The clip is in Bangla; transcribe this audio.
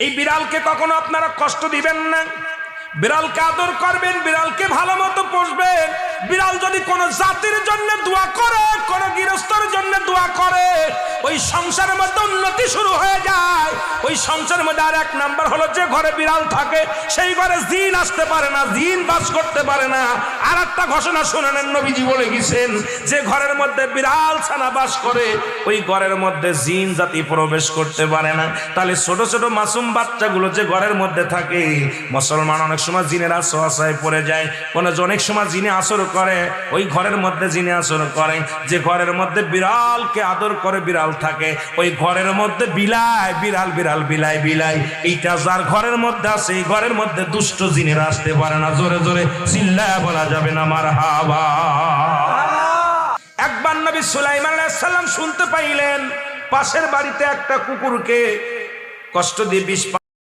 এই বিড়ালকে কখনো আপনারা কষ্ট দিবেন না, বিড়ালকে আদর করবেন, বিড়ালকে ভালো মতো পুষবেন। বিড়াল যদি কোনো জাতির জন্য দোয়া করে, কোন গৃহস্থর জন্য দোয়া করে, ওই সংসারের মধ্যে উন্নতি শুরু হয়ে যায়। ওই সংসারের মধ্যে আর এক নাম্বার হলো, যে ঘরে বিড়াল থাকে সেই ঘরে জিন আসতে পারে না, জিন বাস করতে পারে না। আর একটা ঘোষণা শুনে নেন, নবীজি বলে গেছেন, যে ঘরের মধ্যে বিড়াল ছানা বাস করে ওই ঘরের মধ্যে জিন জাতি প্রবেশ করতে পারে না। তাহলে ছোট ছোট মাসুম বাচ্চাগুলো যে ঘরের মধ্যে থাকে, মুসলমান অনেক সময় জিনের আশ্রয় পড়ে যায়, অনেক সময় জিনে আসর করে, ওই ঘরের মধ্যে জিনে আসর করে। যে ঘরের মধ্যে বিড়ালকে আদর করে বিড়াল থাকে, ওই ঘরের মধ্যে বিলাই বিড়াল বিড়াল বিলাই বিলাই, এইটা যার ঘরের মধ্যে আছে এই ঘরের মধ্যে দুষ্ট জিনেরা আসতে পারে না। জোরে জোরে চিল্লায় বলা যাবে না মারহাবা। একবার নবী সুলাইমান আলাইহিস সালাম শুনতে পাইলেন পাশের বাড়িতে একটা কুকুরকে কষ্ট দিয়ে বিষ